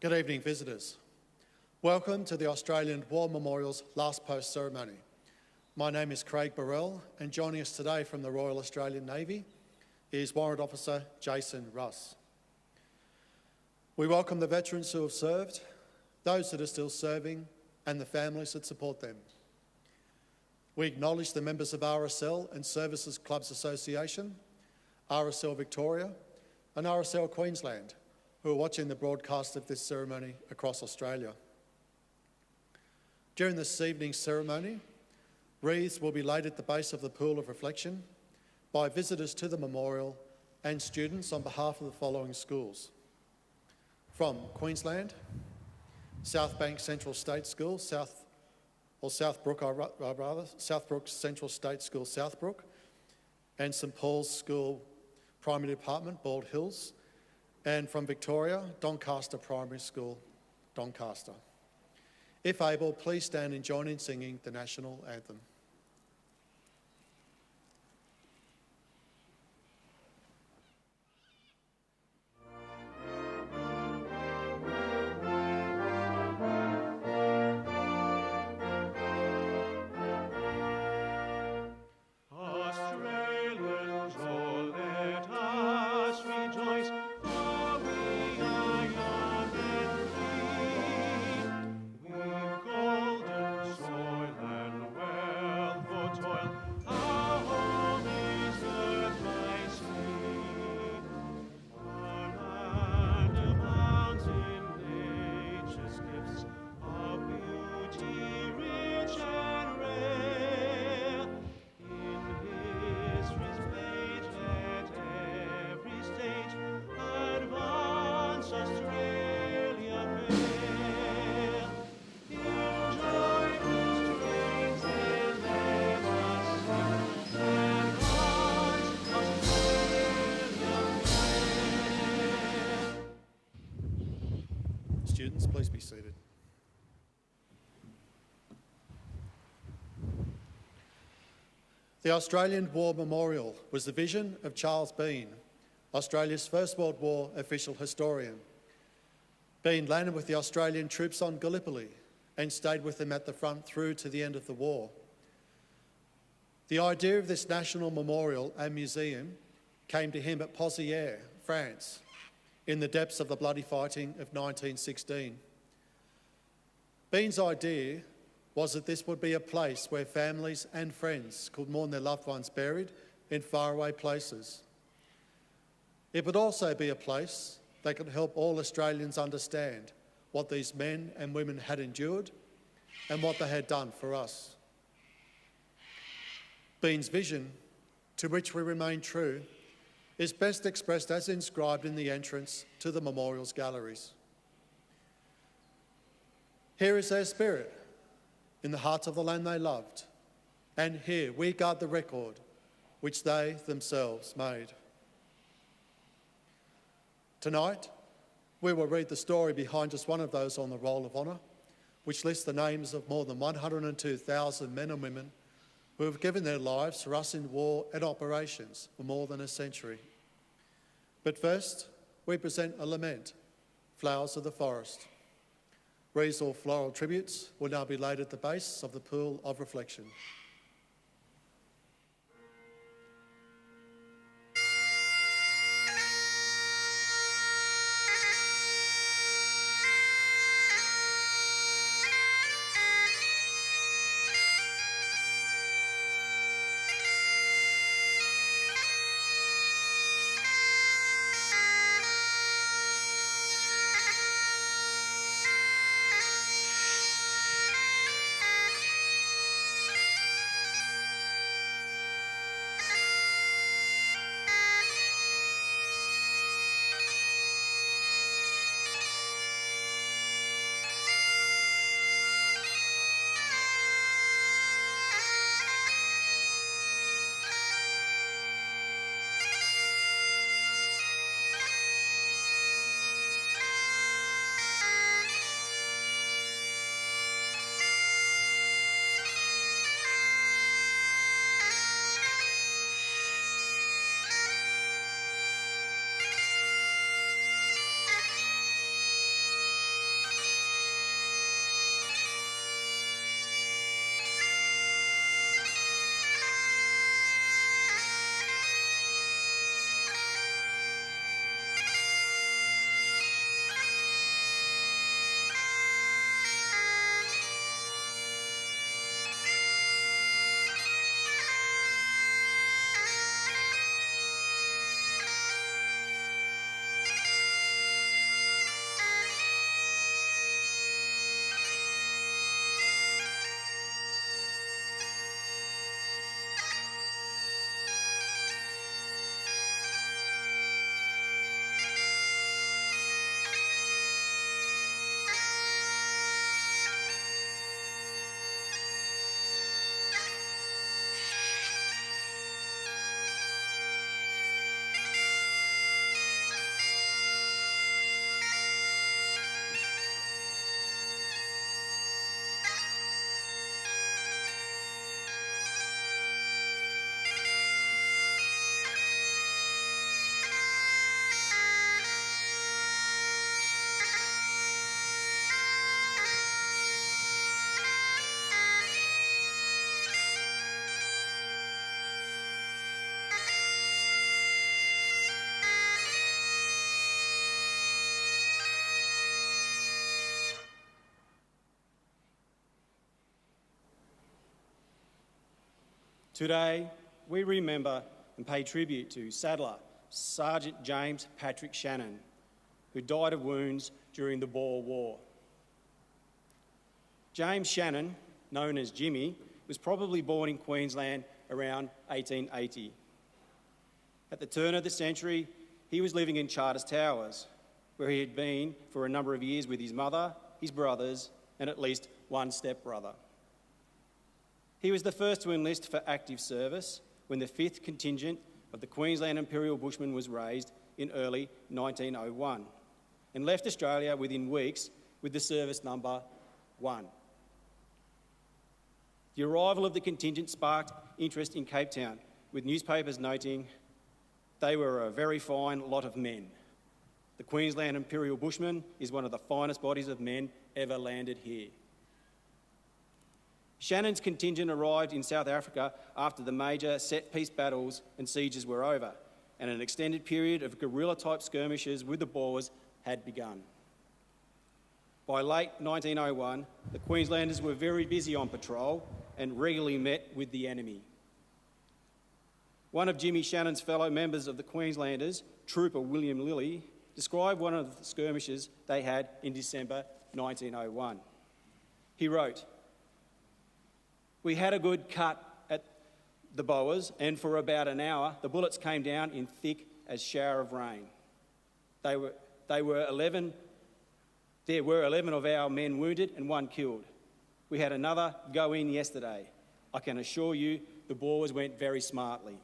Good evening, visitors. Welcome to the Australian War Memorial's last post ceremony. My name is Craig Burrell, and joining us today from the Royal Australian Navy is Warrant Officer Jason Russ. We welcome the veterans who have served, those that are still serving, and the families that support them. We acknowledge the members of RSL and Services Clubs Association, RSL Victoria, and RSL Queensland, who are watching the broadcast of this ceremony across Australia. During this evening's ceremony, wreaths will be laid at the base of the pool of reflection by visitors to the memorial and students on behalf of the following schools. From Queensland, South Bank Central State School, Southbrook Central State School, Southbrook, and St Paul's School Primary Department, Bald Hills, and from Victoria, Doncaster Primary School, Doncaster. If able, please stand and join in singing the National Anthem. Students, please be seated. The Australian War Memorial was the vision of Charles Bean, Australia's First World War official historian. Bean landed with the Australian troops on Gallipoli and stayed with them at the front through to the end of the war. The idea of this national memorial and museum came to him at Pozières, France, in the depths of the bloody fighting of 1916. Bean's idea was that this would be a place where families and friends could mourn their loved ones buried in faraway places. It would also be a place that could help all Australians understand what these men and women had endured and what they had done for us. Bean's vision, to which we remain true, is best expressed as inscribed in the entrance to the memorial's galleries. Here is their spirit, in the hearts of the land they loved, and here we guard the record which they themselves made. Tonight, we will read the story behind just one of those on the Roll of Honour, which lists the names of more than 102,000 men and women who have given their lives for us in war and operations for more than a century. But first, we present a lament, Flowers of the Forest. Wreaths or floral tributes will now be laid at the base of the pool of reflection. Today, we remember and pay tribute to Saddler Sergeant James Patrick Shannon, who died of wounds during the Boer War. James Shannon, known as Jimmy, was probably born in Queensland around 1880. At the turn of the century, he was living in Charters Towers, where he had been for a number of years with his mother, his brothers, and at least one stepbrother. He was the first to enlist for active service when the 5th contingent of the Queensland Imperial Bushmen was raised in early 1901 and left Australia within weeks with the service number 1. The arrival of the contingent sparked interest in Cape Town, with newspapers noting they were a very fine lot of men. The Queensland Imperial Bushmen is one of the finest bodies of men ever landed here. Shannon's contingent arrived in South Africa after the major set-piece battles and sieges were over, and an extended period of guerrilla-type skirmishes with the Boers had begun. By late 1901, the Queenslanders were very busy on patrol and regularly met with the enemy. One of Jimmy Shannon's fellow members of the Queenslanders, Trooper William Lilly, described one of the skirmishes they had in December 1901. He wrote, "We had a good cut at the Boers, and for about an hour the bullets came down in thick as shower of rain. There were 11 of our men wounded and 1 killed. We had another go in yesterday. I can assure you the Boers went very smartly.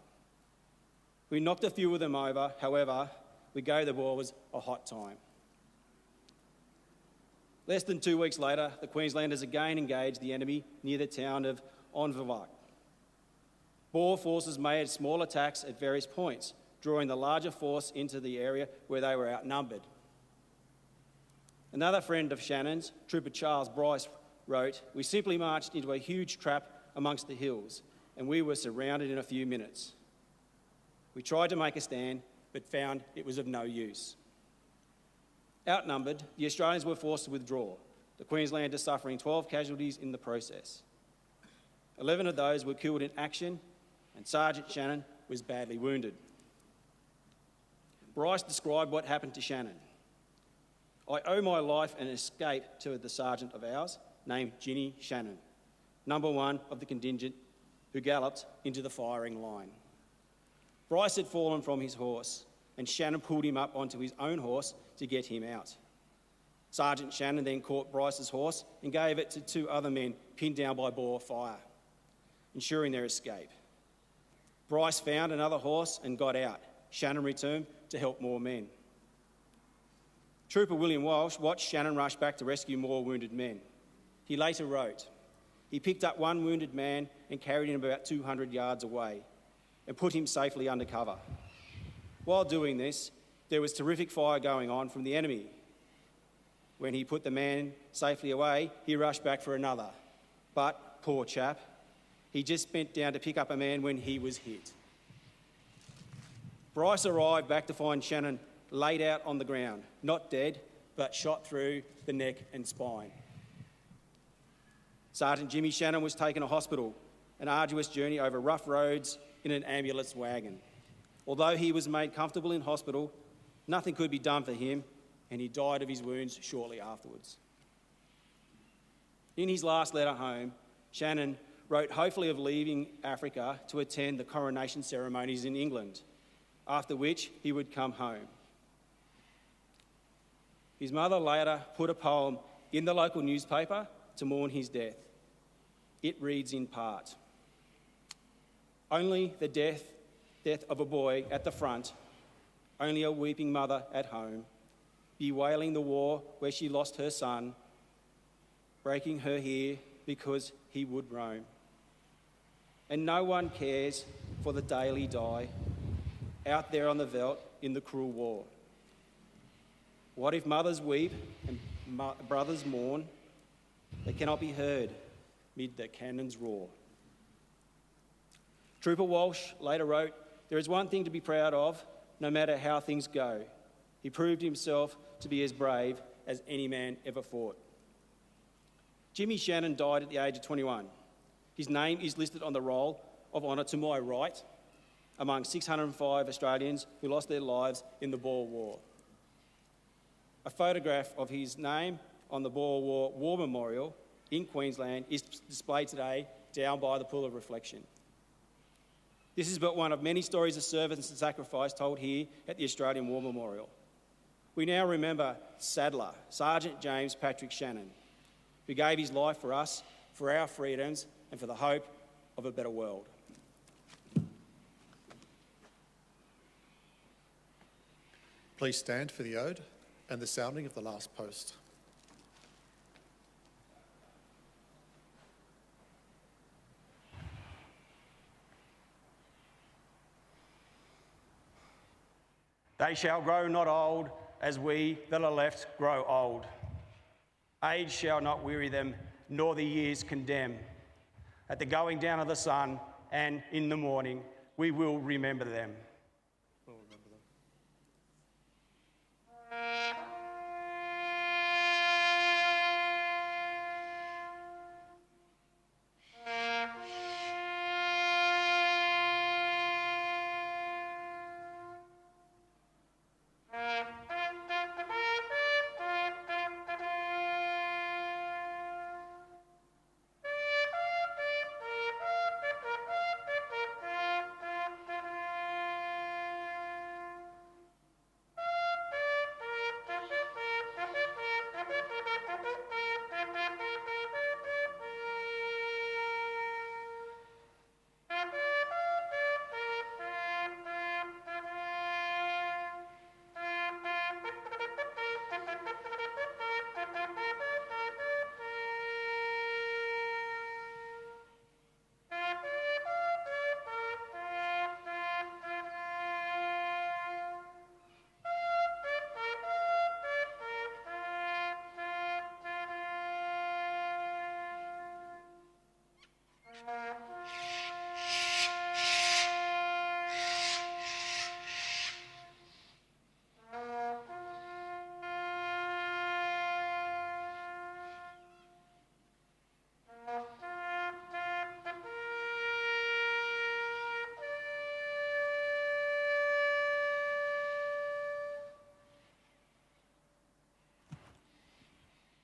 We knocked a few of them over, however, we gave the Boers a hot time." Less than 2 weeks later, the Queenslanders again engaged the enemy near the town of Onvervak. Boer forces made small attacks at various points, drawing the larger force into the area where they were outnumbered. Another friend of Shannon's, Trooper Charles Bryce, wrote, "We simply marched into a huge trap amongst the hills, and we were surrounded in a few minutes. We tried to make a stand, but found it was of no use." Outnumbered, the Australians were forced to withdraw, the Queenslanders suffering 12 casualties in the process. 11 of those were killed in action, and Sergeant Shannon was badly wounded. Bryce described what happened to Shannon. "I owe my life and escape to the sergeant of ours, named Ginny Shannon, number 1 of the contingent, who galloped into the firing line. Bryce had fallen from his horse, and Shannon pulled him up onto his own horse to get him out. Sergeant Shannon then caught Bryce's horse and gave it to 2 other men pinned down by Boer fire, ensuring their escape. Bryce found another horse and got out. Shannon returned to help more men. Trooper William Walsh watched Shannon rush back to rescue more wounded men. He later wrote, "He picked up 1 wounded man and carried him about 200 yards away and put him safely under cover. While doing this, there was terrific fire going on from the enemy. When he put the man safely away, he rushed back for another. But, poor chap, he just bent down to pick up a man when he was hit." Bryce arrived back to find Shannon laid out on the ground, not dead, but shot through the neck and spine. Sergeant Jimmy Shannon was taken to hospital, an arduous journey over rough roads in an ambulance wagon. Although he was made comfortable in hospital, nothing could be done for him, and he died of his wounds shortly afterwards. In his last letter home, Shannon wrote hopefully of leaving Africa to attend the coronation ceremonies in England, after which he would come home. His mother later put a poem in the local newspaper to mourn his death. It reads in part, "Only the death of a boy at the front, only a weeping mother at home, bewailing the war where she lost her son, breaking her here because he would roam. And no one cares for the daily die, out there on the veldt in the cruel war. What if mothers weep and brothers mourn? They cannot be heard mid the cannon's roar." Trooper Walsh later wrote, "There is one thing to be proud of, no matter how things go. He proved himself to be as brave as any man ever fought." Jimmy Shannon died at the age of 21. His name is listed on the roll of honour to my right among 605 Australians who lost their lives in the Boer War. A photograph of his name on the Boer War Memorial in Queensland is displayed today down by the Pool of Reflection. This is but one of many stories of service and sacrifice told here at the Australian War Memorial. We now remember Saddler, Sergeant James Patrick Shannon, who gave his life for us, for our freedoms, and for the hope of a better world. Please stand for the ode and the sounding of the last post. They shall grow not old, as we that are left grow old. Age shall not weary them, nor the years condemn. At the going down of the sun and in the morning, we will remember them. We'll remember them.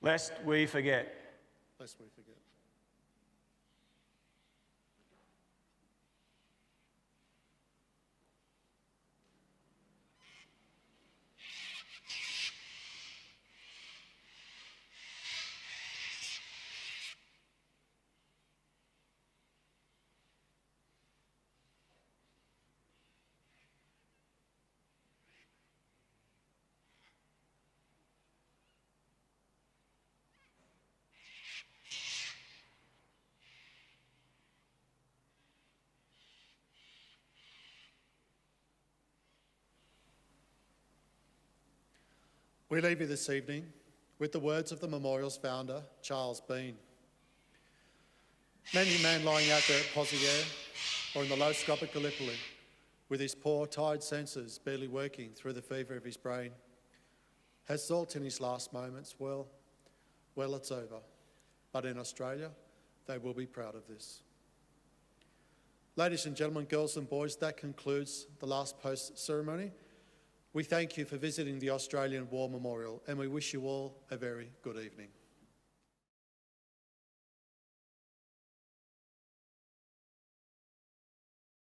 Lest we forget. Lest we forget. We leave you this evening with the words of the memorial's founder, Charles Bean. Many a man lying out there at Poziere or in the low scrub at Gallipoli, with his poor, tired senses barely working through the fever of his brain, has thought in his last moments, well, it's over. But in Australia, they will be proud of this. Ladies and gentlemen, girls and boys, that concludes the last post ceremony. We thank you for visiting the Australian War Memorial, and we wish you all a very good evening.